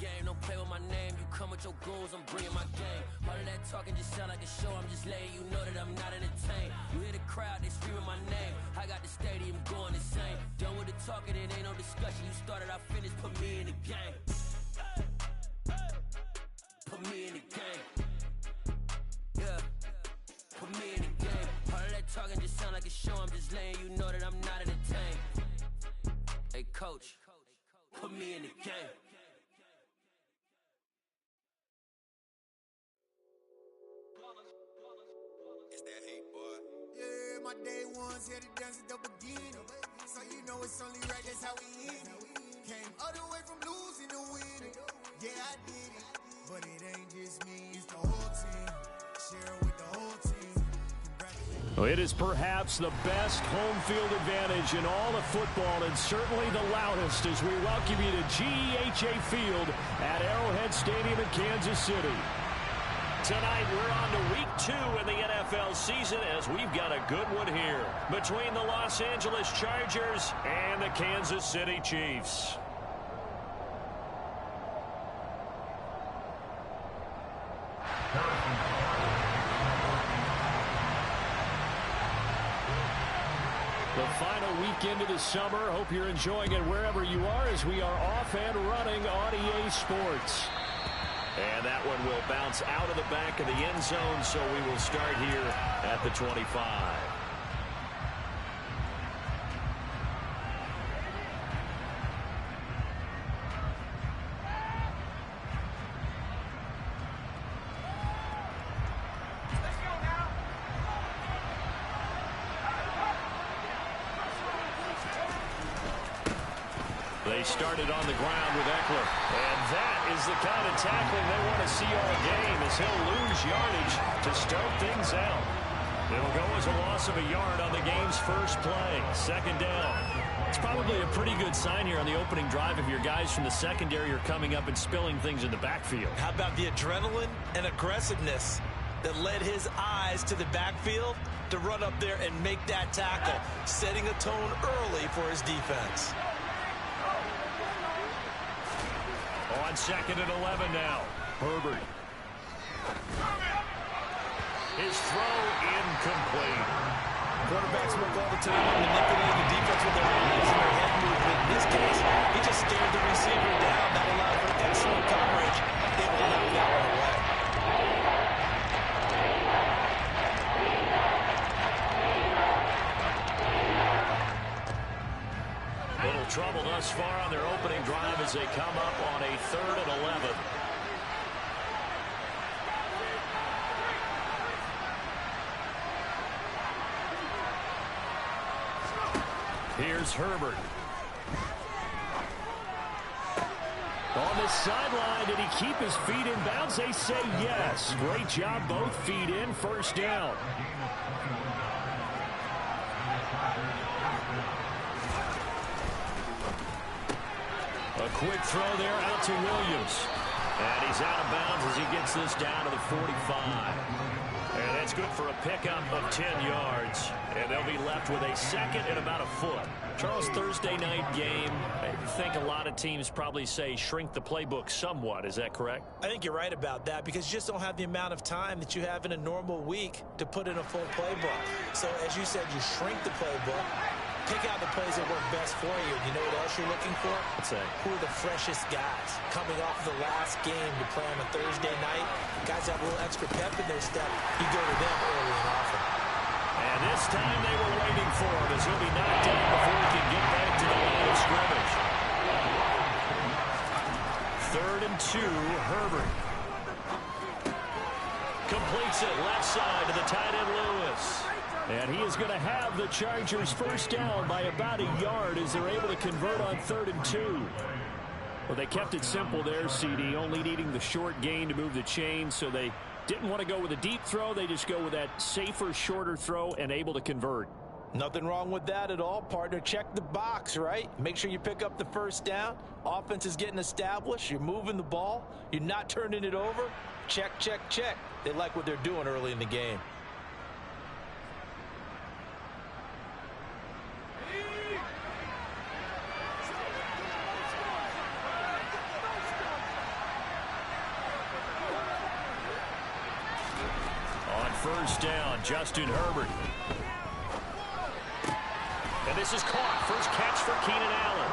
game, don't play with my name. You come with your goons, I'm bringing my game. All of that talking just sound like a show, I'm just letting you know that I'm not entertained. You hear the crowd, they screaming my name. I got the stadium going insane. Done with the talking, it ain't no discussion. You started, I finished, put me in the game. Put me in the game. Yeah, put me in the game. All of that talking just sound like a show, I'm just letting you know that I'm not entertained. Hey coach, put me in the game. It's that hate, boy. Yeah, my day ones here to dance at the beginning. So you know it's only right, that's how we hit it. Came all the way from losing to winning. Yeah, I did it. But it ain't just me, it's the whole team. Share with the whole team. It is perhaps the best home field advantage in all of football, and certainly the loudest as we welcome you to GEHA Field at Arrowhead Stadium in Kansas City. Tonight, we're on to week 2 in the NFL season as we've got a good one here between the Los Angeles Chargers and the Kansas City Chiefs. The final weekend of the summer. Hope you're enjoying it wherever you are as we are off and running on EA Sports. And that one will bounce out of the back of the end zone, so we will start here at the 25. They started on the ground with Eckler. And that is the kind of tackling they want to see all game as he'll lose yardage to start things out. It'll go as a loss of a yard on the game's first play. Second down. It's probably a pretty good sign here on the opening drive if your guys from the secondary are coming up and spilling things in the backfield. How about the adrenaline and aggressiveness that led his eyes to the backfield to run up there and make that tackle, setting a tone early for his defense. On second and 11 now. Herbert. His throw incomplete. Quarterbacks work all the time on manipulating the defense with their eyes and their head movement. In this case, he just stared the receiver down. That allowed for excellent coverage. Able to knock that one away. Little trouble thus far on their opening drive as they come up on a 3rd and 11. Here's Herbert. On the sideline, did he keep his feet in bounds? They say yes. Great job, both feet in. First down. A quick throw there out to Williams. And he's out of bounds as he gets this down to the 45. And that's good for a pickup of 10 yards. And they'll be left with a second and about a foot. Charles, Thursday night game, I think a lot of teams probably say shrink the playbook somewhat. Is that correct? I think you're right about that because you just don't have the amount of time that you have in a normal week to put in a full playbook. So as you said, you shrink the playbook. Pick out the plays that work best for you. You know what else you're looking for? What's that? Who are the freshest guys coming off the last game to play on a Thursday night? Guys have a little extra pep in their step. You go to them early and often. And this time they were waiting for him as he'll be knocked down before he can get back to the line of scrimmage. 3rd and 2, Herbert. Completes it left side to the tight end Lewis. And he is going to have the Chargers first down by about a yard as they're able to convert on 3rd and 2. Well, they kept it simple there, CD, only needing the short gain to move the chain, so they didn't want to go with a deep throw. They just go with that safer, shorter throw and able to convert. Nothing wrong with that at all, partner. Check the box, right? Make sure you pick up the first down. Offense is getting established. You're moving the ball. You're not turning it over. Check, check, check. They like what they're doing early in the game. first down. Justin Herbert. And this is caught. First catch for Keenan Allen.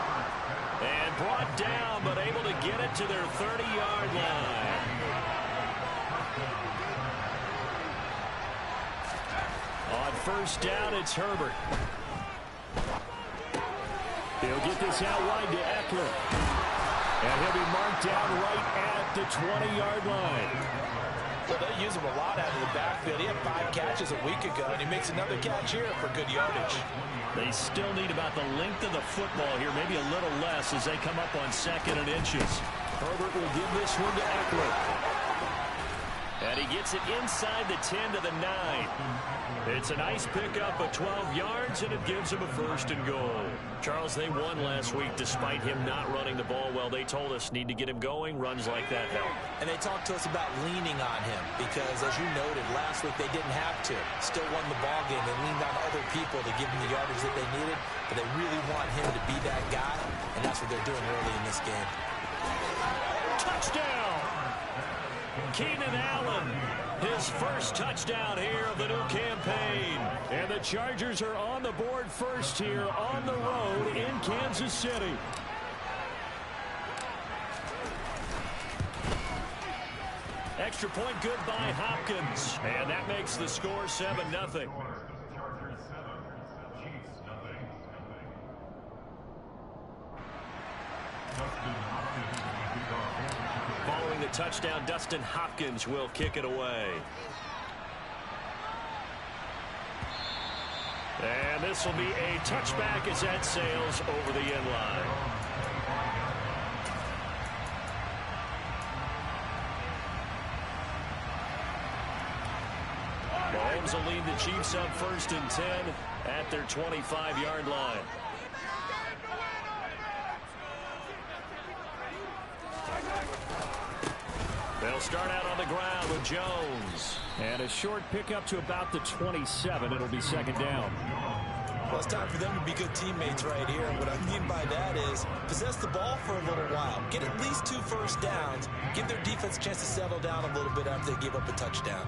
And brought down, but able to get it to their 30-yard line. On first down, it's Herbert. He'll get this out wide to Eckler. And he'll be marked down right at the 20-yard line. Well, they use him a lot out of the backfield. He had 5 catches a week ago, and he makes another catch here for good yardage. They still need about the length of the football here, maybe a little less as they come up on 2nd and inches. Herbert will give this one to Eckler. And he gets it inside the 10 to the 9. It's a nice pickup of 12 yards, and it gives him a 1st and goal. Charles, they won last week despite him not running the ball well. They told us need to get him going. Runs like that help. And they talked to us about leaning on him because, as you noted, last week they didn't have to. Still won the ball game. They leaned on other people to give them the yardage that they needed, but they really want him to be that guy, and that's what they're doing early in this game. Touchdown! Keenan Allen, his first touchdown here of the new campaign. And the Chargers are on the board first here on the road in Kansas City. Extra point good by Hopkins. And that makes the score 7-0. Following the touchdown, Dustin Hopkins will kick it away. And this will be a touchback as that sails over the end line. Mahomes will lead the Chiefs up 1st and 10 at their 25-yard line. They'll start out on the ground with Jones. And a short pickup to about the 27. It'll be 2nd down. Well, it's time for them to be good teammates right here. And what I mean by that is possess the ball for a little while. Get at least 2 first downs. Give their defense a chance to settle down a little bit after they give up a touchdown.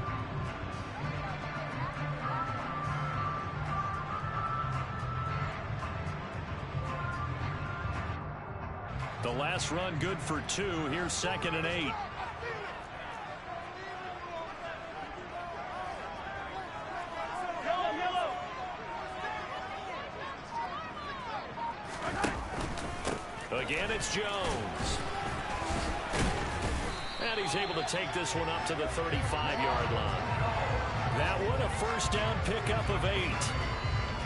The last run good for 2. Here's 2nd and 8. Again, it's Jones. And he's able to take this one up to the 35-yard line. That one a first down pickup of 8.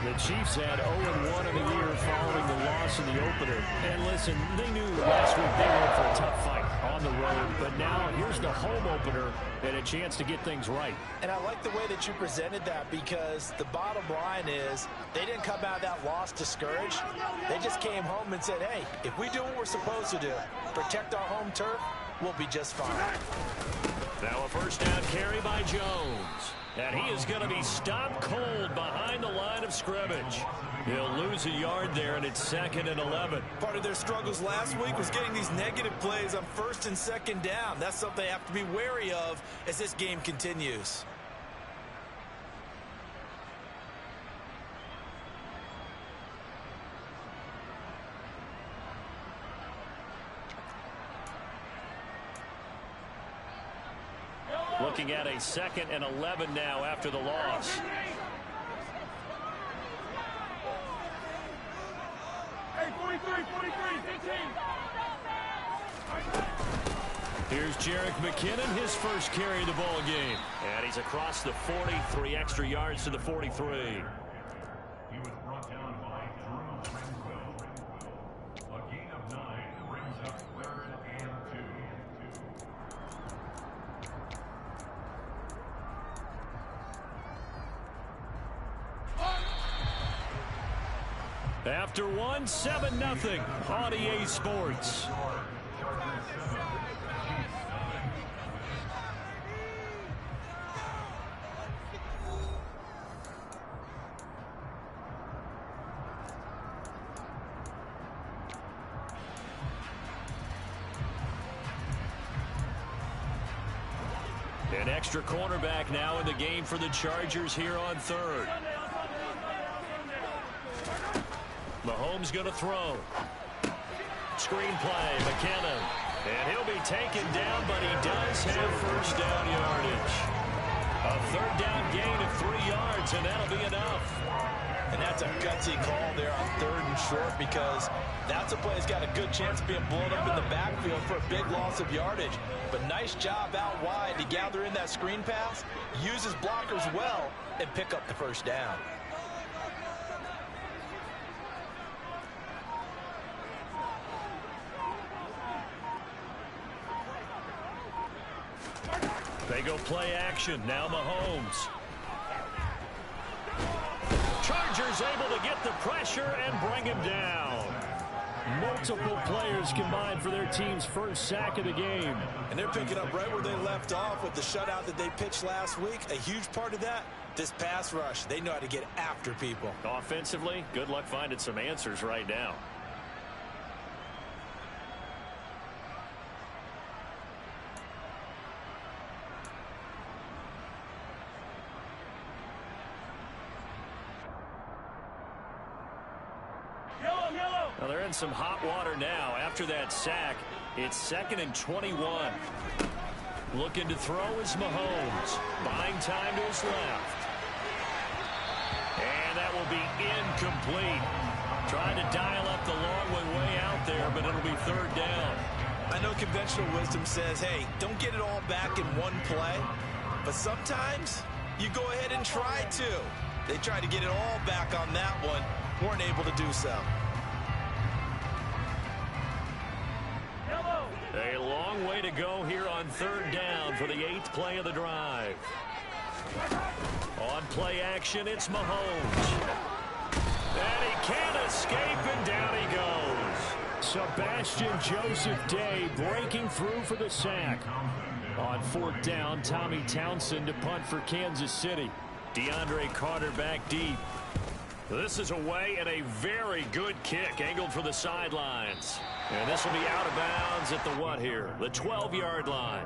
The Chiefs had 0-1 in the year following the loss in the opener. And listen, they knew last week they were in for a tough fight on the road. But now here's the home opener and a chance to get things right. And I like the way that you presented that because the bottom line is they didn't come out of that loss discouraged. They just came home and said, hey, if we do what we're supposed to do, protect our home turf, we'll be just fine. Now a first down carry by Jones. And he is going to be stopped cold behind the line of scrimmage. He'll lose a yard there, and it's 2nd and 11. Part of their struggles last week was getting these negative plays on 1st and 2nd down. That's something they have to be wary of as this game continues. Looking at a 2nd and 11 now after the loss. Hey, 43, 15. Here's Jerick McKinnon, his first carry of the ball game. And he's across the 40, 3 extra yards to the 43. He was brought down by Drew Renville. A gain of 9 brings up 3rd and 2. After 1, 7-0 on EA Sports. An extra cornerback now in the game for the Chargers here on third. Mahomes going to throw. Screen play, McKinnon. And he'll be taken down, but he does have first down yardage. A third down gain of 3 yards, and that'll be enough. And that's a gutsy call there on 3rd and short, because that's a play that's got a good chance of being blown up in the backfield for a big loss of yardage. But nice job out wide to gather in that screen pass, use his blockers well, and pick up the first down. They go play action. Now Mahomes. Chargers able to get the pressure and bring him down. Multiple players combined for their team's first sack of the game. And they're picking up right where they left off with the shutout that they pitched last week. A huge part of that, this pass rush. They know how to get after people. Offensively, good luck finding some answers right now. Well, they're in some hot water now. After that sack, it's 2nd and 21. Looking to throw is Mahomes. Buying time to his left. And that will be incomplete. Trying to dial up the long way out there, but it'll be 3rd down. I know conventional wisdom says, hey, don't get it all back in one play. But sometimes you go ahead and try to. They tried to get it all back on that one. Weren't able to do so. A long way to go here on 3rd down for the 8th play of the drive. On play action, it's Mahomes. And he can't escape, and down he goes. Sebastian Joseph Day breaking through for the sack. On 4th down, Tommy Townsend to punt for Kansas City. DeAndre Carter back deep. This is away, and a very good kick angled for the sidelines. And this will be out of bounds at the what here? The 12-yard line.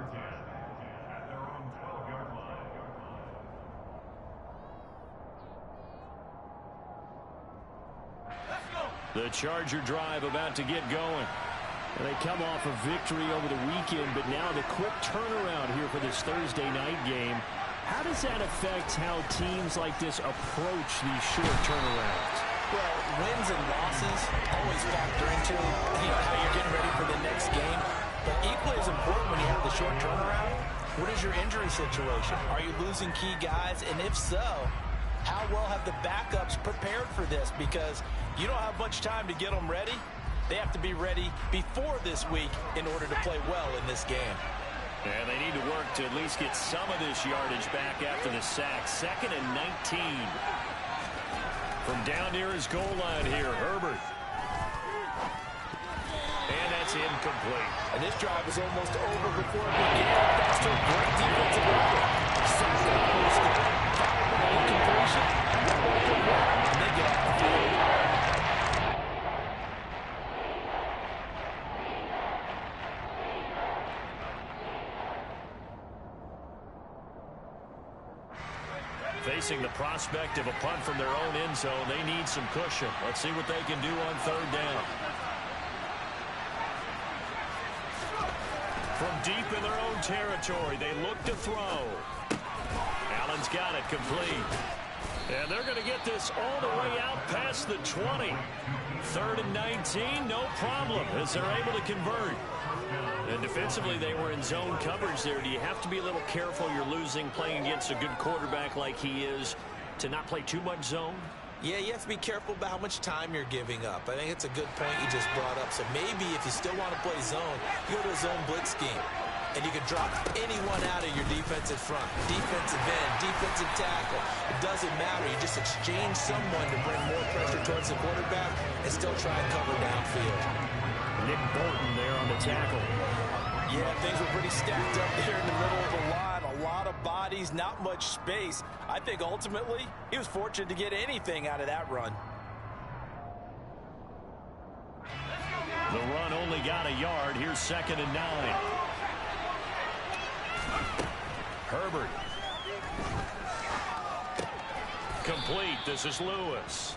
The Charger drive about to get going. And they come off a victory over the weekend, but now the quick turnaround here for this Thursday night game. How does that affect how teams like this approach these short turnarounds? Well, wins and losses always factor into how you're getting ready for the next game. But equally as important when you have the short turnaround, what is your injury situation? Are you losing key guys? And if so, how well have the backups prepared for this? Because you don't have much time to get them ready. They have to be ready before this week in order to play well in this game. And they need to work to at least get some of this yardage back after the sack. 2nd and 19. From down near his goal line here, Herbert. And that's incomplete. And this drive was almost over before it began. Thanks to a great defensive effort. Sacked and posted. Incompletion. And they get off the field. Facing the prospect of a punt from their own end zone, they need some cushion. Let's see what they can do on 3rd down. From deep in their own territory, they look to throw. Allen's got it complete. And they're going to get this all the way out past the 20. 3rd and 19, no problem, as they're able to convert. And defensively, they were in zone coverage there. Do you have to be a little careful? You're losing, playing against a good quarterback like he is, to not play too much zone? Yeah, you have to be careful about how much time you're giving up. I think it's a good point you just brought up. So maybe if you still want to play zone, you go to a zone blitz scheme. And you can drop anyone out of your defensive front. Defensive end, defensive tackle. It doesn't matter. You just exchange someone to bring more pressure towards the quarterback and still try and cover downfield. Nick Bolton there on the tackle. Yeah, things were pretty stacked up there in the middle of the line. A lot of bodies, not much space. I think ultimately he was fortunate to get anything out of that run. The run only got a yard. Here's 2nd and 9. Herbert. Complete. This is Lewis.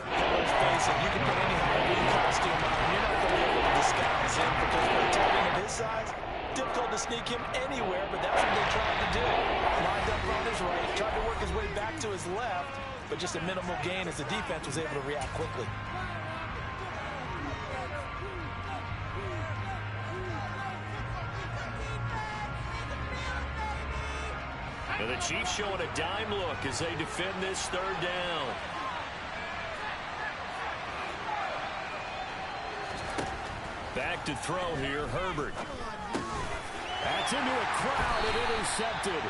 Let's face it, you can put any Halloween costume on. You're not going to be able to disguise him because for a tight end of his size, difficult to sneak him anywhere, but that's what they tried to do. Lined up on his right, tried to work his way back to his left, but just a minimal gain as the defense was able to react quickly. And the Chiefs showing a dime look as they defend this third down. Back to throw here, Herbert. That's into a crowd and intercepted.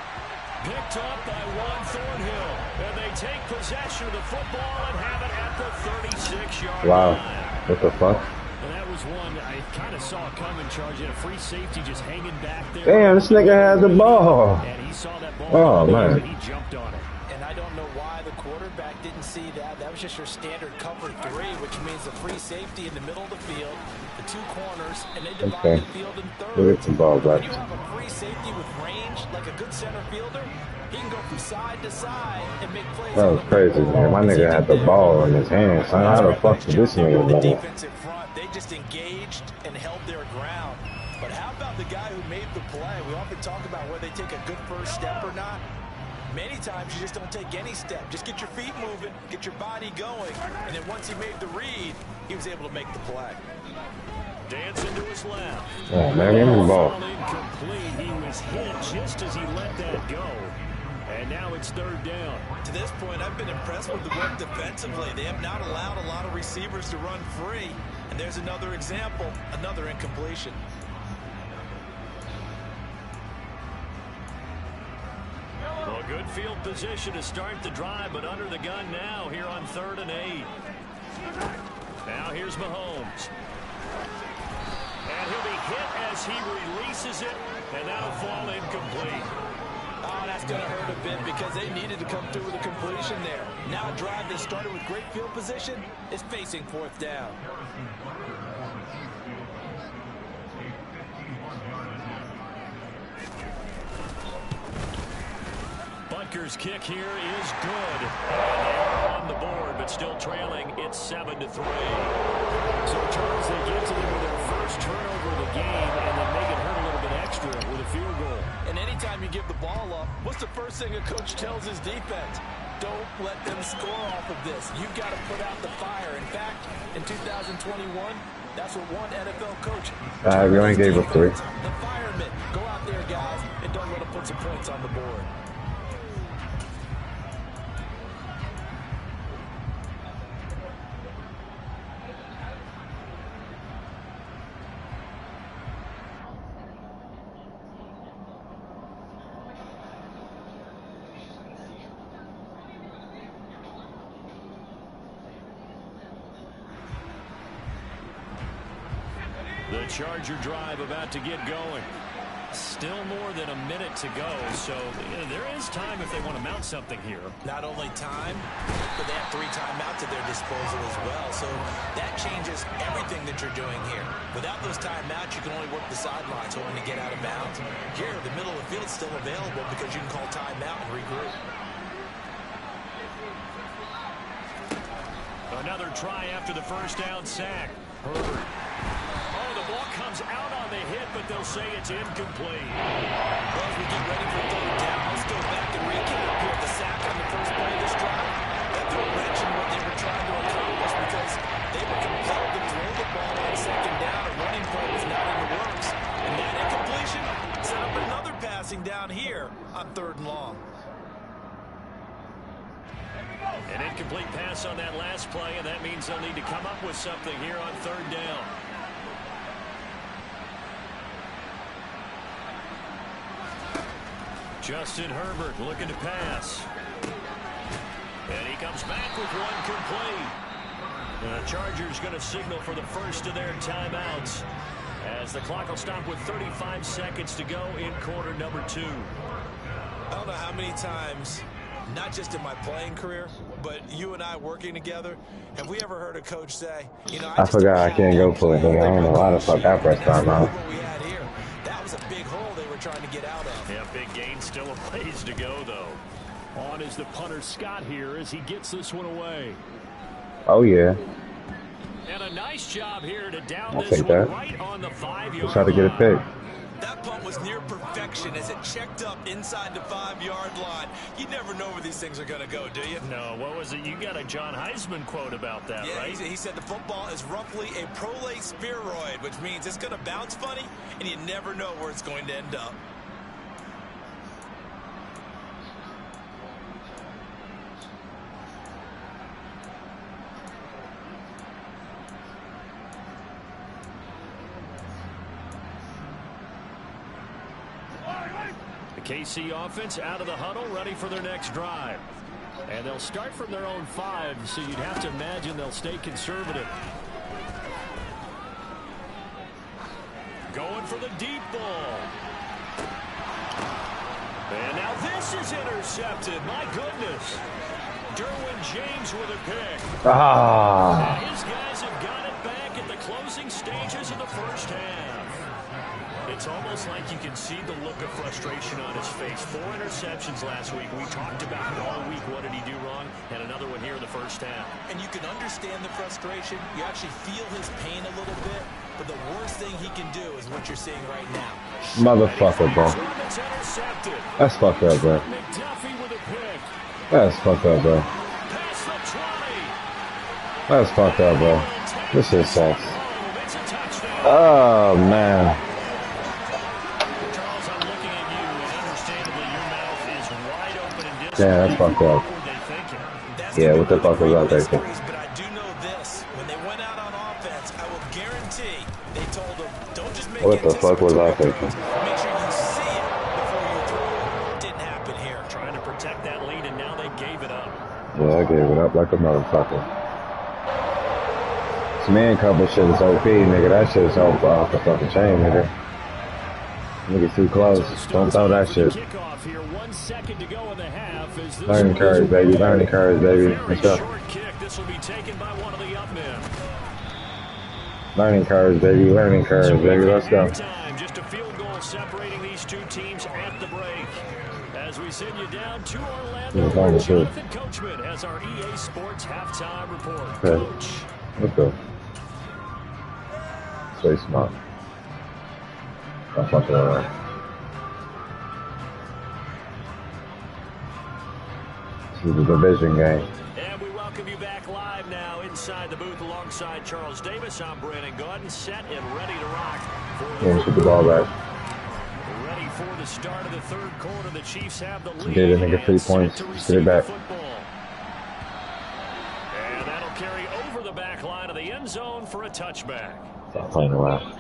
Picked up by Juan Thornhill. And they take possession of the football and have it at the 36-yard line. Wow. What the fuck? And that was one I kind of saw coming, charging a free safety just hanging back there. Damn, this nigga had the ball. And he saw that ball. Oh, man. And he jumped on it. And I don't know why the quarterback didn't see that. That was just your standard cover 3, which means the free safety in the middle of the field, the 2 corners, and they divide the field in thirds. Look at some ball back. When you have a free safety with range, like a good center fielder, he can go from side to side and make plays. That was crazy, man. My nigga had the ball in his hands. Son, how the fuck did this nigga The know? defensive front, they just engaged and held their ground. But how about the guy who made the play? We often talk about whether they take a good first step or not. Many times you just don't take any step. Just get your feet moving, get your body going, and then once he made the read, he was able to make the play. Dancing to his left. Oh, man, give me the ball. Incomplete. He was hit just as he let that go. And now it's third down. To this point, I've been impressed with the work defensively. They have not allowed a lot of receivers to run free. And there's another example, another incompletion. Well, good field position to start the drive, but under the gun now here on 3rd and 8. Now here's Mahomes. And he'll be hit as he releases it, and that'll fall incomplete. Oh, that's going to hurt a bit because they needed to come through with a completion there. Now a drive that started with great field position is facing 4th down. Butker's kick here is good. And they are on the board, but still trailing. It's 7-3. So, Charles, they get to them with their first turnover of the game and then make it hurt a little bit extra with a field goal. And anytime you give the ball up, what's the first thing a coach tells his defense? Don't let them score off of this. You've got to put out the fire. In fact, in 2021, that's what one NFL coach. You only gave up 3. The firemen, go out there, guys, and don't let them put some points on the board. The Charger drive about to get going. Still more than a minute to go, so there is time if they want to mount something here. Not only time, but they have 3 timeouts at their disposal as well, so that changes everything that you're doing here. Without those timeouts, you can only work the sidelines hoping to get out of bounds. Here, the middle of the field is still available because you can call timeout and regroup. Another try after the first down sack. Herbert. Oh, the ball comes out on the hit, but they'll say it's incomplete. Well, as we get ready for 3rd down, let's go back and recap here. The sack on the first play of this drive, that threw a wrench in what they were trying to accomplish because they were compelled to throw the ball on 2nd down. A running play was not in the works. And that incompletion set up another passing down here on 3rd and long. An incomplete pass on that last play, and that means they'll need to come up with something here on 3rd down. Justin Herbert looking to pass. And he comes back with one complete. The Chargers going to signal for the first of their timeouts as the clock will stop with 35 seconds to go in quarter number 2. I don't know how many times, not just in my playing career, but you and I working together, have we ever heard a coach say, you know, I forgot I can't go for it. I don't know why the fuck I pressed timeout. What we had here, that was a big hole they were trying to get out of. Yeah, big gain, still a ways to go, though. On is the punter Scott here as he gets this one away. Oh, yeah. And a nice job here to down I'll this take one that. right on the 5-yard Just try to get a pick. That punt was near perfection as it checked up inside the 5-yard line. You never know where these things are going to go, do you? No, what was it? You got a John Heisman quote about that, yeah, right? He said the football is roughly a prolate spheroid, which means it's going to bounce funny, and you never know where it's going to end up. KC offense out of the huddle, ready for their next drive. And they'll start from their own 5, so you'd have to imagine they'll stay conservative. Going for the deep ball. And now this is intercepted. My goodness. Derwin James with a pick. Ah. And his guys have got it back at the closing stages of the first half. It's almost like you can see the look of frustration on his face. 4 interceptions last week. We talked about it all week. What did he do wrong? And another one here in the first half. And you can understand the frustration. You actually feel his pain a little bit. But the worst thing he can do is what you're seeing right now. Motherfucker, bro. That's fucked up, bro. That's fucked up, bro. That's fucked up, bro. This shit sucks. Oh, man. Yeah, that's fucked up. Yeah, what the fuck was I thinking? But I do know this. When they went out on offense, I will guarantee they told them, don't just make What the fuck was I thinking? Make sure you see it before you throw it. Didn't happen here. Trying to protect that lead, and now they gave it up. Yeah, I gave it up like a motherfucker. This man cover shit is OP, nigga. That shit is off the fucking chain, nigga. Nigga too close. Don't throw that shit. Here, 1 second to go in the half. Learning curves, baby. Learning curves, baby. Let's go. This will be taken by one of the up men. Learning curves, baby. Learning curves, baby. Let's go. Just a field goal separating these two teams at the break. As we send you down to Orlando, Jonathan Coachman has our EA Sports halftime report. Coach. Let's go. Stay smart. Don't fuck around. This is a division game. And we welcome you back live now inside the booth alongside Charles Davis. I'm Brandon Gordon, set and ready to rock. Yeah, shoot the ball back. Ready for the start of the third quarter. The Chiefs have the lead. Get a nigga 3 points. Get it back. And that'll carry over the back line of the end zone for a touchback. Stop playing around.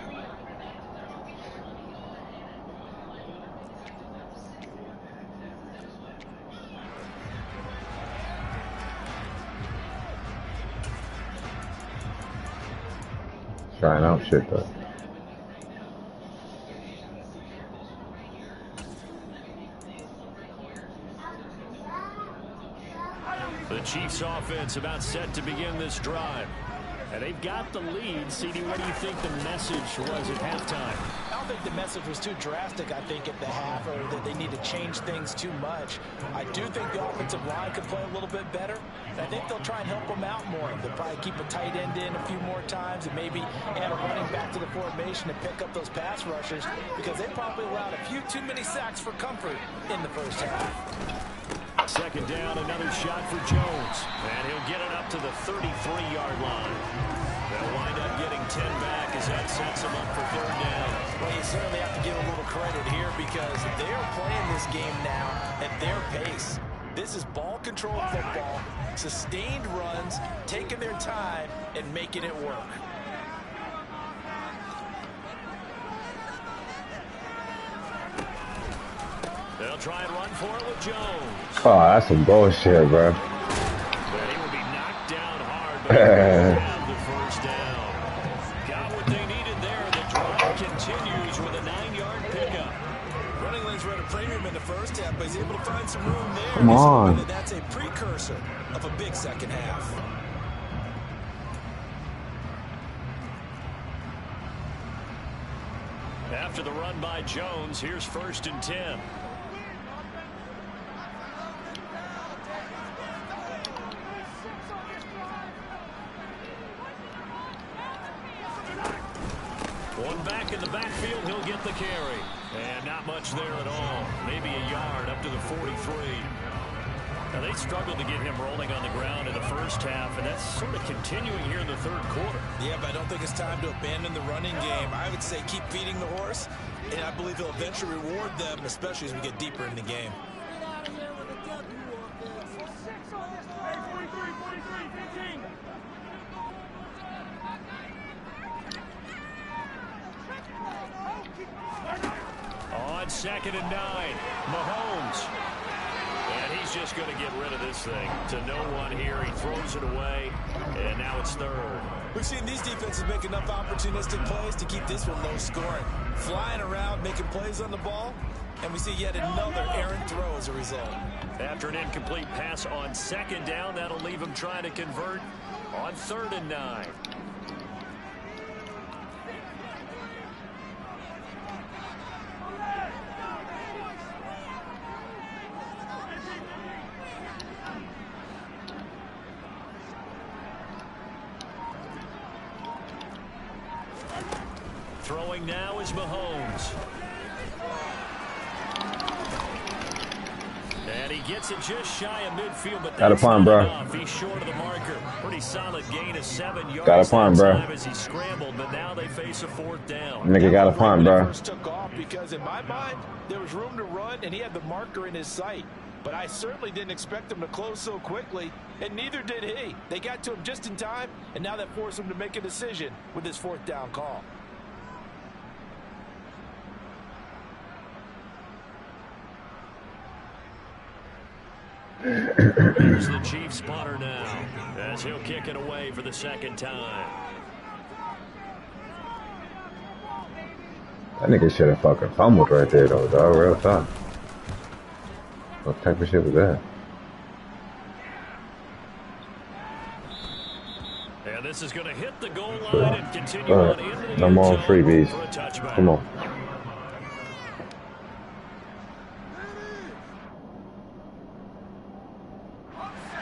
Trying out shit though. The Chiefs offense about set to begin this drive. And they've got the lead. CD, what do you think the message was at halftime? I don't think the message was too drastic, I think, at the half, or that they need to change things too much. I do think the offensive line could play a little bit better. And I think they'll try and help them out more. They'll probably keep a tight end in a few more times and maybe add a running back to the formation to pick up those pass rushers, because they probably allowed a few too many sacks for comfort in the first half. Second down, another shot for Jones. And he'll get it up to the 33-yard line. They'll wind up getting 10 back as that sets them up for third down. Well, you certainly have to give a little credit here because they're playing this game now at their pace. This is ball-controlled football, sustained runs, taking their time, and making it work. They'll try and run for it with Jones. Oh, that's some bullshit, bro. But he will be knocked down hard, but they have the first down. Got what they needed there. The drive continues with a 9-yard pickup. Running lanes were at a premium in the first half, but he's able to find some room there. Come on. That's a precursor of a big second half. After the run by Jones, here's 1st and 10. One back in the backfield, he'll get the carry. And not much there at all. Maybe a yard up to the 43. Now, they struggled to get him rolling on the ground in the first half, and that's sort of continuing here in the third quarter. Yeah, but I don't think it's time to abandon the running game. I would say keep feeding the horse, and I believe he'll eventually reward them, especially as we get deeper in the game. On 2nd and 9, Mahomes. And he's just going to get rid of this thing to no one here. He throws it away, and now it's 3rd. We've seen these defenses make enough opportunistic plays to keep this one low scoring. Flying around, making plays on the ball, and we see yet another errant throw as a result. After an incomplete pass on 2nd down, that'll leave him trying to convert on 3rd and 9. Throwing now is Mahomes. And he gets it just shy of midfield, but got a punt, bro. He's short of the marker. Pretty solid gain of 7 yards. Got a punt, bro. As he scrambled, but now they face a 4th down. Nigga got a punt, bro. First took off because in my mind there was room to run, and he had the marker in his sight. But I certainly didn't expect him to close so quickly, and neither did he. They got to him just in time, and now that forced him to make a decision with his 4th down call. Here's the Chiefs punter now, as he'll kick it away for the 2nd time. That nigga should have fucking fumbled right there, though, dog. Real talk. What type of shit was that? And this is going to hit the goal line and continue on into the no more freebies. for a touchback. Come on.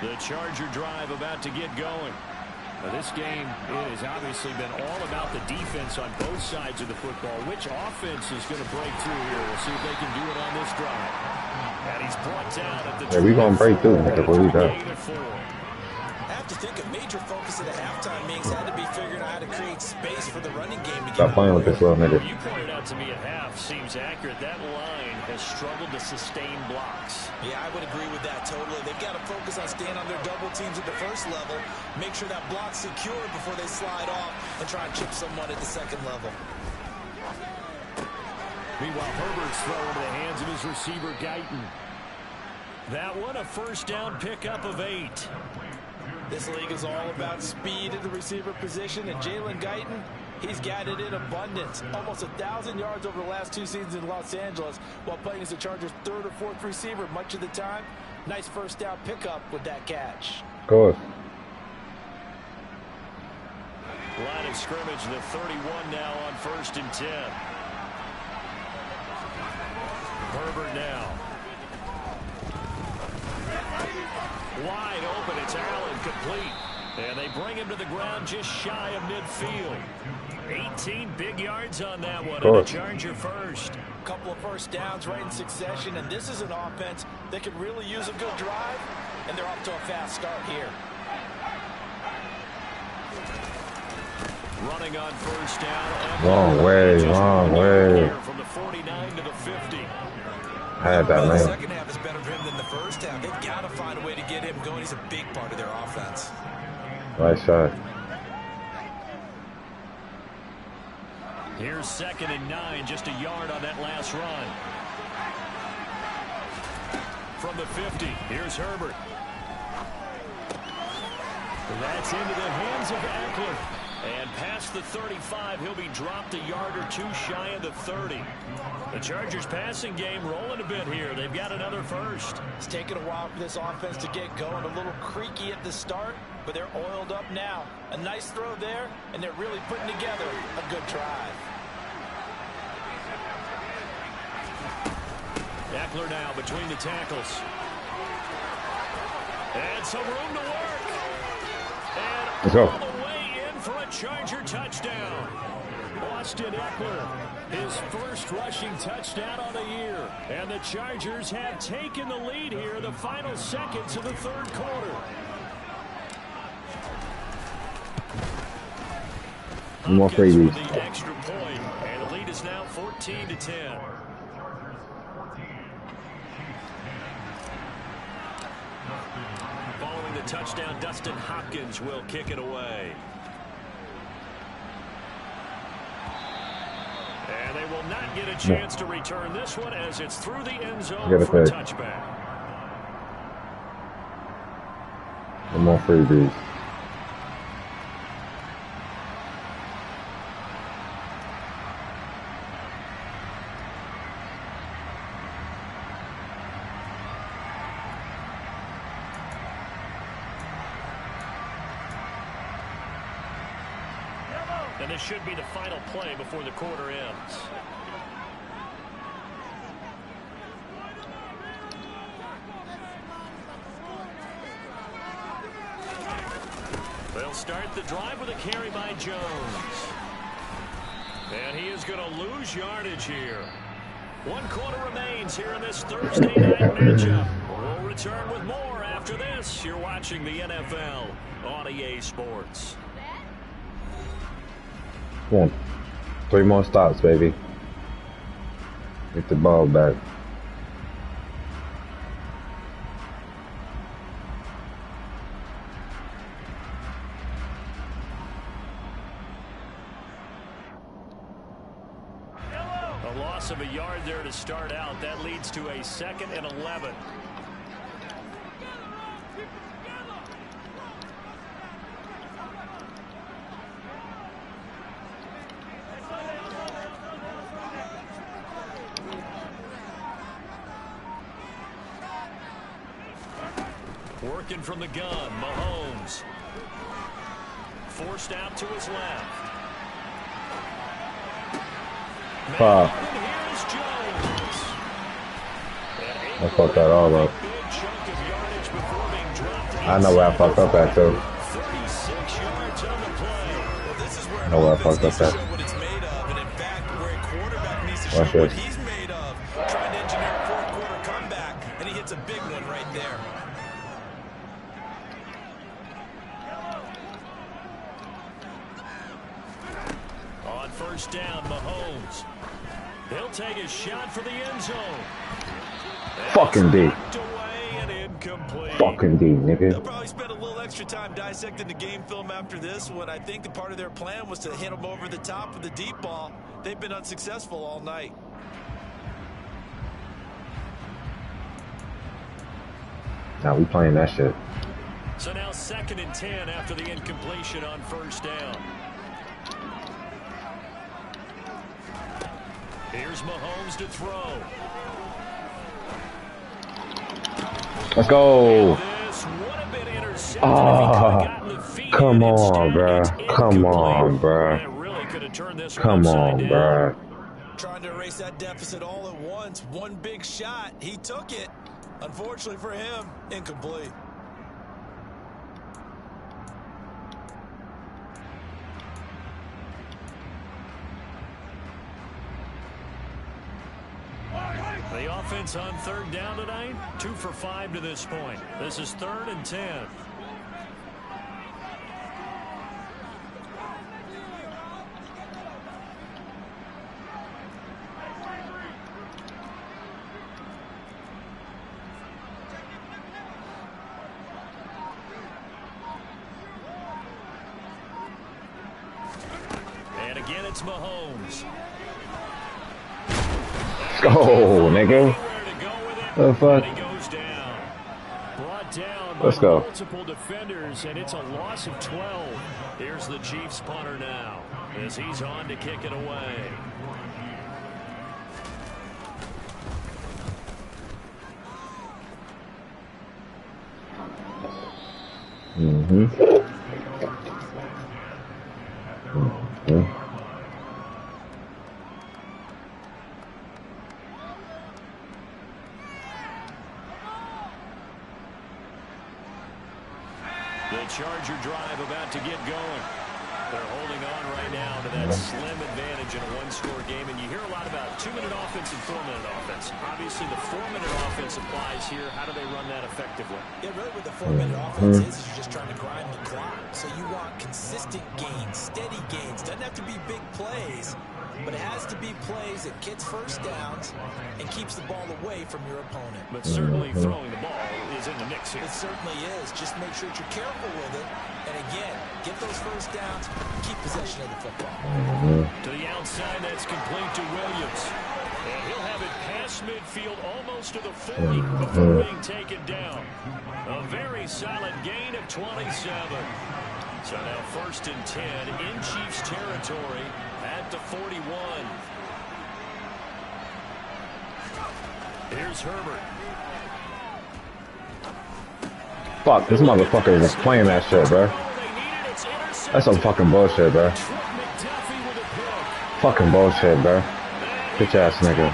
The Charger drive about to get going. Now, this game has obviously been all about the defense on both sides of the football. Which offense is going to break through here? We'll see if they can do it on this drive. And he's brought down at the Yeah, we gonna break through. Nigga, what we got? I have to think a major focus at the halftime meetings had to be figuring out how to create space for the running game to Stop playing with this little nigga. You pointed out to me at half seems accurate. That line has struggled to sustain blocks. Yeah, I would agree with that totally. They've got to focus on staying on their double teams at the first level, make sure that block's secure before they slide off and try and chip someone at the 2nd level. Meanwhile, Herbert's throw into the hands of his receiver, Guyton. That one a 1st down pickup of 8. This league is all about speed at the receiver position, and Jalen Guyton, he's got it in abundance. Almost 1,000 yards over the last 2 seasons in Los Angeles while playing as the Chargers' 3rd or 4th receiver much of the time. Nice 1st down pickup with that catch. Of course. Line of scrimmage, the 31 now on 1st and 10. Herbert now. Wide open, it's Allen, complete. And they bring him to the ground just shy of midfield. 18 big yards on that one, and a Charger first. A couple of 1st downs right in succession, and this is an offense that could really use a good drive, and they're off to a fast start here. Running on 1st down. Wrong way, wrong way. From the 49 to the 50. I had that, The man. 2nd half is better for him than the 1st half. They've got to find a way to get him going. He's a big part of their offense. Nice shot. Here's 2nd and 9, just a yard on that last run. From the 50, here's Herbert. That's into the hands of Eckler. And past the 35, he'll be dropped a yard or 2 shy of the 30. The Chargers passing game rolling a bit here. They've got another 1st. It's taken a while for this offense to get going. A little creaky at the start, but they're oiled up now. A nice throw there, and they're really putting together a good drive. Eckler now between the tackles. And some room to work. And let's go. all the way in for a Charger touchdown. Austin Eckler, his first rushing touchdown on the year. And the Chargers have taken the lead here in the final seconds of the third quarter. More freebies. The extra point, and the lead is now 14-10. Following the touchdown, Dustin Hopkins will kick it away. And they will not get a chance to return this one as it's through the end zone for a touchback. And more freebies. And this should be the final play before the quarter ends. They'll start the drive with a carry by Jones. And he is going to lose yardage here. 1 quarter remains here in this Thursday night matchup. We'll return with more after this. You're watching the NFL on EA Sports. Come on. 3 more stops, baby. Get the ball back. A loss of a yard there to start out. That leads to a 2nd and 11. Working from the gun, Mahomes. Forced out to his left. Fuck. I fucked that all up. I know where I fucked up at, too. I know where I fucked up at. Watch this. He's made of trying to engineer a 4th quarter comeback, and he hits a big one right there. On first down, Mahomes. He'll take a shot for the end zone. Fucking D. Fucking D, nigga. They'll probably spend a little extra time dissecting the game film after this one. I think the part of their plan was to hit them over the top with the deep ball. They've been unsuccessful all night. Now we playing that shit. So now 2nd and 10 after the incompletion on first down. Here's Mahomes to throw. Let's go. Come on, bruh. Come on, bruh. Come on, bruh. Trying to erase that deficit all at once. One big shot. He took it. Unfortunately for him, incomplete. The offense on 3rd down tonight, 2 for 5 to this point. This is 3rd and 10. And again, it's Mahomes. Let's go, nigga. The fuck? Let's go. Multiple defenders, and it's a loss of 12. Here's the Chiefs punter now as he's on to kick it away. The Charger drive about to get going. They're holding on right now to that slim advantage in a one-score game. And you hear a lot about 2-minute offense and 4-minute offense. Obviously, the 4-minute offense applies here. How do they run that effectively? Yeah, really what the 4-minute offense is you're just trying to grind the clock. So you want consistent gains, steady gains. Doesn't have to be big plays, but it has to be plays that gets first downs and keeps the ball away from your opponent. But certainly throwing the ball is in the mix here. It certainly is. Just make sure that you're careful with it. And again, get those first downs, keep possession of the football. To the outside, that's complete to Williams. And he'll have it past midfield almost to the 40 before being taken down. A very solid gain of 27. So now 1st and 10 in Chiefs territory at the 41. Here's Herbert. Fuck, this motherfucker is playing that shit, bro. That's some fucking bullshit, bro. Fucking bullshit, bro. Bitch ass nigga.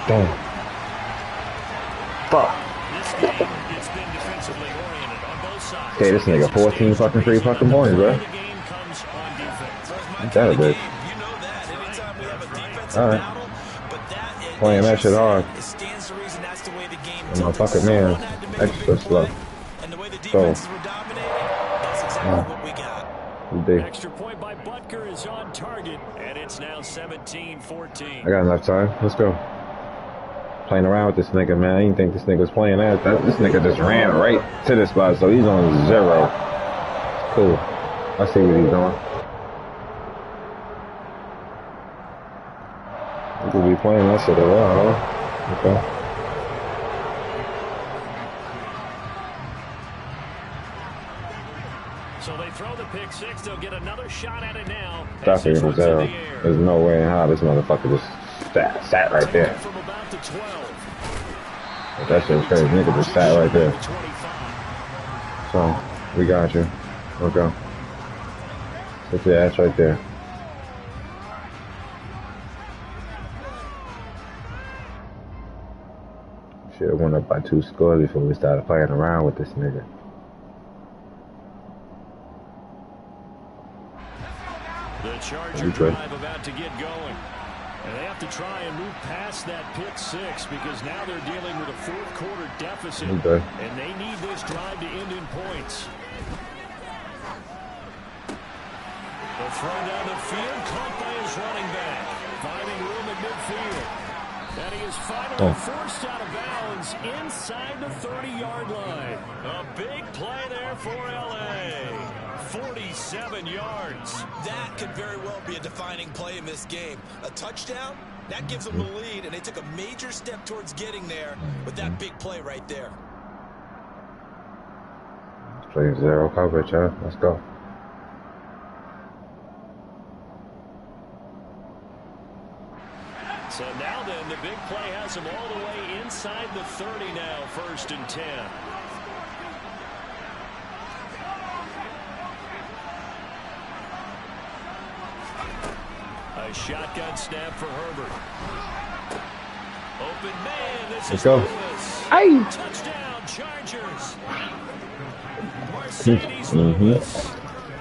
Damn. Fuck. Okay, this nigga 14 fucking 3 fucking points, bro. Ain't that a bitch? Alright. Playing that shit hard. Motherfucker, man. Extra slow. So. Extra point by Butker is on target, and it's now 17-14. I got enough time. Let's go. Playing around with this nigga, man. I didn't think this nigga was playing that. This nigga just ran right to the spot, so he's on 0. Cool. I see what he's doing. He could be playing that shit a while, huh? Okay. So they throw the pick six. They'll get another shot at it now. Stop it from 0. There's no way in how this motherfucker just sat right there. From about the 12. That shit's crazy. Nigga just sat right there. So, we got you. Okay. Sit your ass right there. Should have went up by 2 scores before we started playing around with this nigga. The Charger drive about to get going. And they have to try and move past that pick six because now they're dealing with a 4th quarter deficit. Okay. And they need this drive to end in points. The throw down the field, caught by his running back. Finding room at midfield. And he is finally forced out of bounds inside the 30-yard line. A big play there for L.A. 47 yards. That could very well be a defining play in this game. A touchdown, that gives them the lead, and they took a major step towards getting there with that big play right there. Play 0 coverage, huh? Let's go. So now then, the big play has him all the way inside the 30 now, 1st and 10. A shotgun snap for Herbert. Open man, this Let's is go. Lewis. Aye. Touchdown, Chargers. Mercedes Lewis,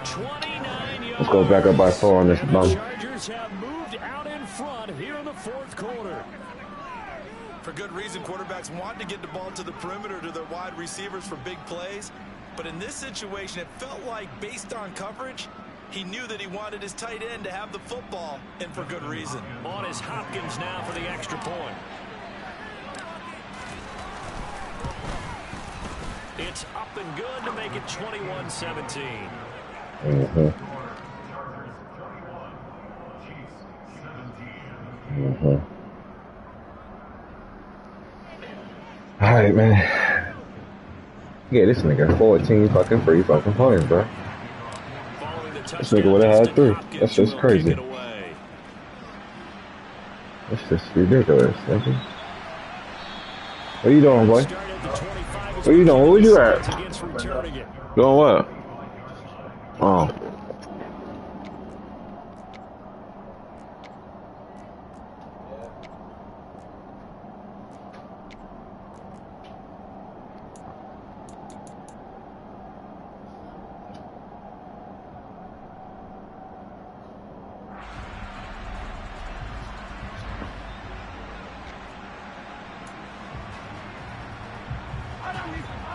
29 yards. Let's go back up by 4 on this bum. Chargers have moved out in front here in the 4th quarter. For good reason, quarterbacks want to get the ball to the perimeter to their wide receivers for big plays. But in this situation, it felt like based on coverage, he knew that he wanted his tight end to have the football, and for good reason. On is Hopkins now for the extra point. It's up and good to make it 21-17. Alright, man. Yeah, this nigga 14 fucking 3 fucking points, bro. This nigga would have had 3. That's just crazy. That's just ridiculous, nigga. What you doing, boy? What you doing? Where you at? Doing what? Oh.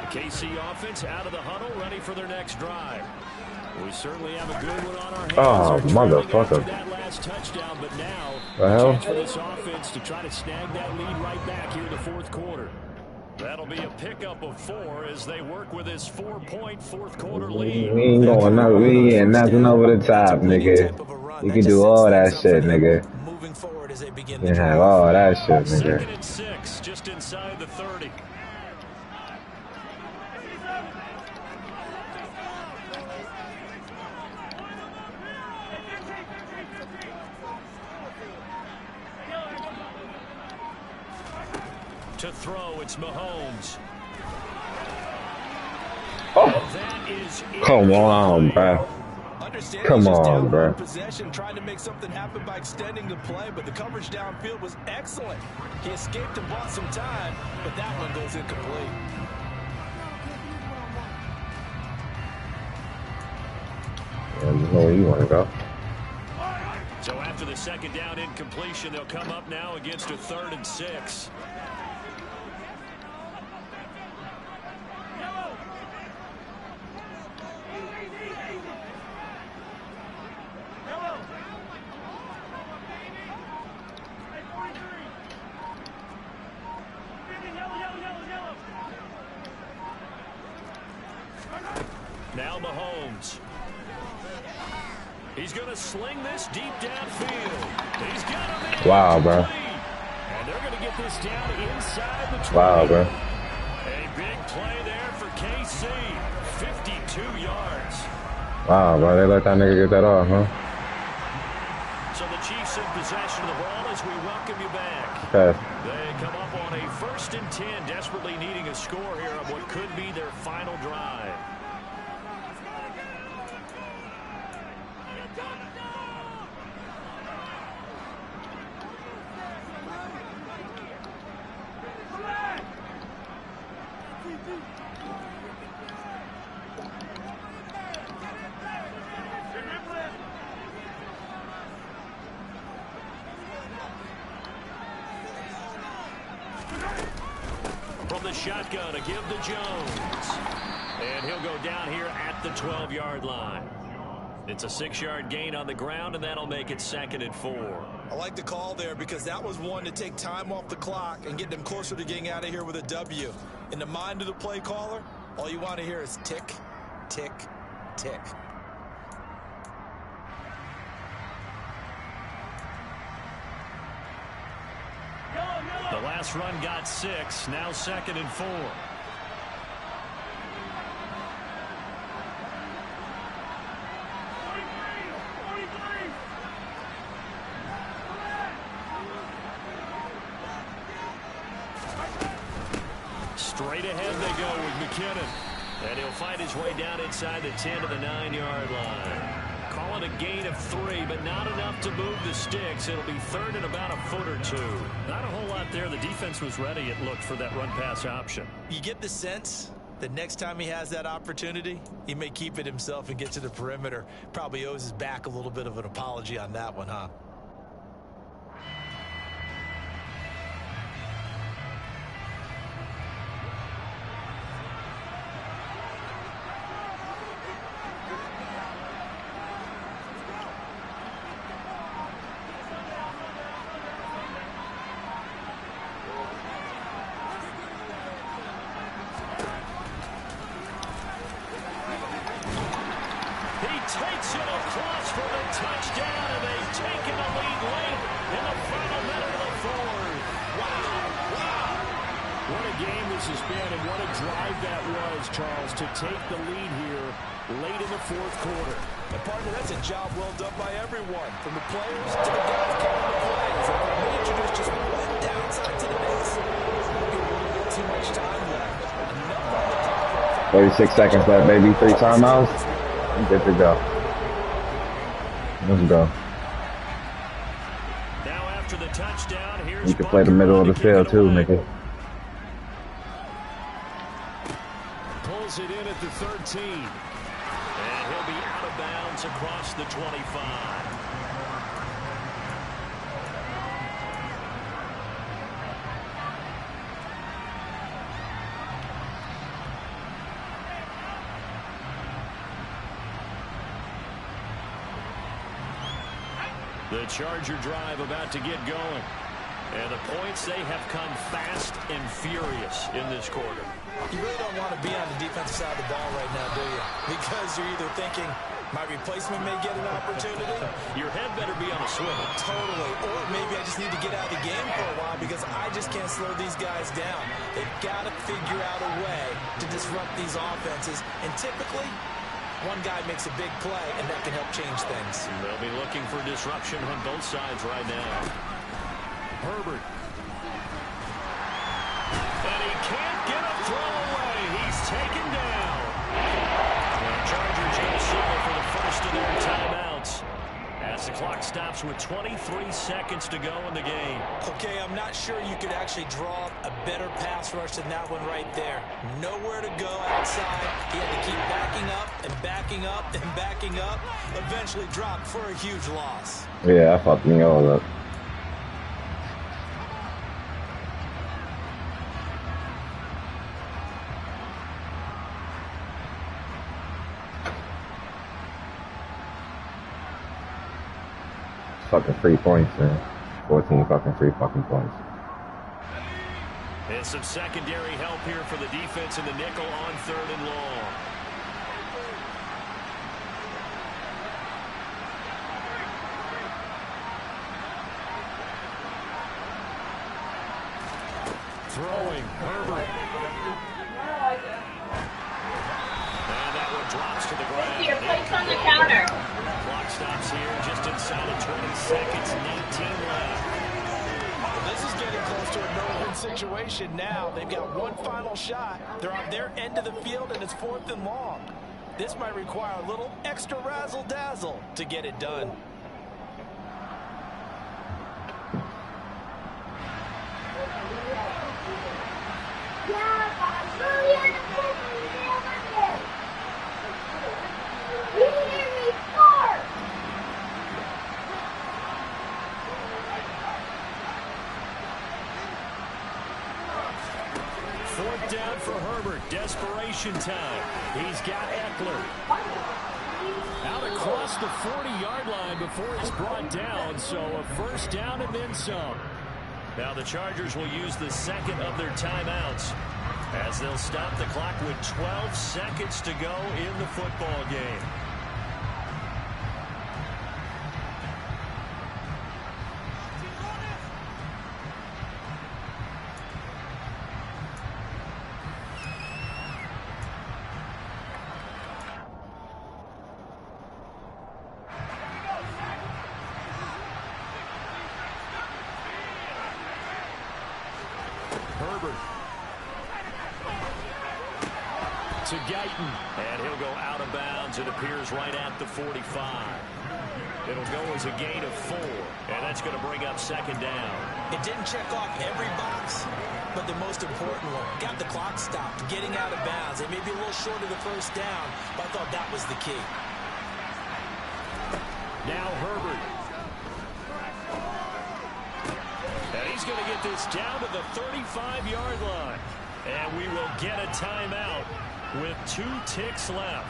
KC offense out of the huddle, ready for their next drive. We certainly have a good one on our hands. Oh, motherfucker. That last touchdown, but now the a hell? chance for this offense to try to snag that lead right back here in the fourth quarter. That'll be a pickup of 4 as they work with this 4-point fourth quarter lead. We ain't going nothing. We ain't nothing over the top, nigga. You can do all that shit, nigga. Moving forward as they begin You to can have all that shit, nigga. 2nd and 6, just inside the 30. To throw, it's Mahomes. Oh, come on, bro. Come on, bro. Possession, trying to make something happen by extending the play, but the coverage downfield was excellent. He escaped and bought some time, but that one goes incomplete. Yeah, just know where you want to go. So after the 2nd down incompletion, they'll come up now against a 3rd and 6. Now Mahomes. He's going to sling this deep downfield. He's got him in. Wow, bro. And they're going to get this down inside the 20. Wow, bro. A big play there for KC. 52 yards. Wow, bro. They let that nigga get that off, huh? So the Chiefs in possession of the ball as we welcome you back. Okay. They come up on a 1st and 10, desperately needing a score here on what could be their final drive. From the shotgun to give to Jones. And he'll go down here at the 12-yard line. It's a 6-yard gain on the ground, and that'll make it 2nd and 4. I like the call there because that was one to take time off the clock and get them closer to getting out of here with a W. In the mind of the play caller, all you want to hear is tick, tick, tick. The last run got 6, now 2nd and 4. Straight ahead they go with McKinnon. And he'll find his way down inside the 10 to the 9-yard line. Call it a gain of 3, but not enough to move the sticks. It'll be 3rd and about a foot or 2. Not a whole lot there. The defense was ready, it looked, for that run-pass option. You get the sense that next time he has that opportunity, he may keep it himself and get to the perimeter. Probably owes his back a little bit of an apology on that one, huh? Takes it across for the touchdown, and they've taken the lead late in the final minute of the 4th. Wow. What a game this has been, and what a drive that was, Charles, to take the lead here late in the 4th quarter. And partner, that's a job well done by everyone, from the players to the guys calling the plays. And the introduce just one downside to the base. Maybe a little bit too much time left. Enough on the clock. 36 seconds left, baby. 3 timeouts. Good to go. Let's go. Now after the touchdown, here's You can play the middle of the field too, nigga. Pulls it in at the 13. And he'll be out of bounds across the 25. The Charger drive about to get going. And the points, they have come fast and furious in this quarter. You really don't want to be on the defensive side of the ball right now, do you? Because you're either thinking, my replacement may get an opportunity. Your head better be on a swivel. Totally. Or maybe I just need to get out of the game for a while because I just can't slow these guys down. They've got to figure out a way to disrupt these offenses. And typically, one guy makes a big play, and that can help change things. They'll be looking for disruption on both sides right now. Herbert. And he can't get a throw away. He's taken down. The Chargers get solo for the first of their timeouts as the clock stops with 23 seconds to go in the game. Okay, I'm not sure you could actually draw a better pass rush than that one right there. Nowhere to go outside. He had to keep backing up and backing up and backing up. Eventually dropped for a huge loss. Yeah, I fucked me all up. Fucking 3 points, man. 14 fucking points. And some secondary help here for the defense in the nickel on 3rd and long. Throwing, Herbert. And that one drops to the ground. Here, place on the counter. Clock stops here just inside of 20 seconds, 19 left. Well, this is getting close to a no-win situation now. They've got one final shot. They're on their end of the field, and it's 4th and long. This might require a little extra razzle-dazzle to get it done. Fourth down for Herbert. Desperation time. He's got Eckler. Out across the 40-yard line before he's brought down. So a first down and then some. Now the Chargers will use the second of their timeouts as they'll stop the clock with 12 seconds to go in the football game. Herbert to Guyton, and he'll go out of bounds. It appears right at the 45. It'll go as a gain of 4, and that's going to bring up second down. It didn't check off every box, but the most important one, got the clock stopped, getting out of bounds. It may be a little short of the first down, but I thought that was the key. Now Herbert. And he's going to get this down to the 35-yard line. And we will get a timeout with 2 ticks left.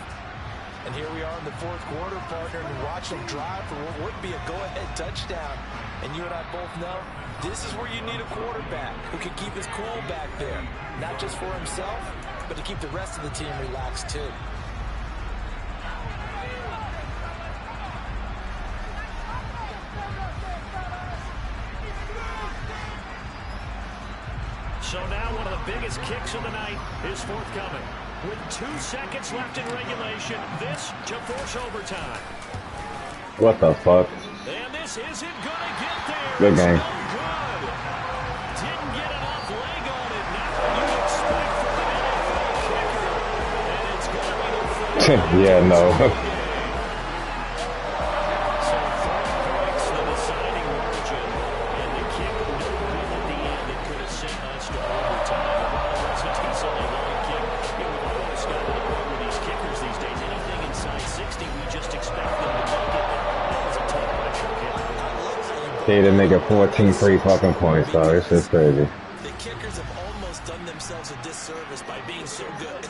And here we are in the 4th quarter, partner, and watch them drive for what would be a go-ahead touchdown. And you and I both know this is where you need a quarterback who can keep his cool back there. Not just for himself, but to keep the rest of the team relaxed too. So now one of the biggest kicks of the night is forthcoming. With 2 seconds left in regulation, this to force overtime. What the fuck? And this isn't going to get there. Good game. No good. Didn't get enough leg on it. Not what you expect from an NFL kicker. And it's going to be the first. Yeah, no. So 4 points, the deciding margin. And the kick no good at the end. It could have sent us to overtime. It's a decently long kick. We've almost got to the point with these kickers these days. Anything inside 60, we just expect them to make it. That was a tough pressure kick. They didn't make it 14 fucking points, though. It's just crazy. The kickers have almost done themselves a disservice by being so good.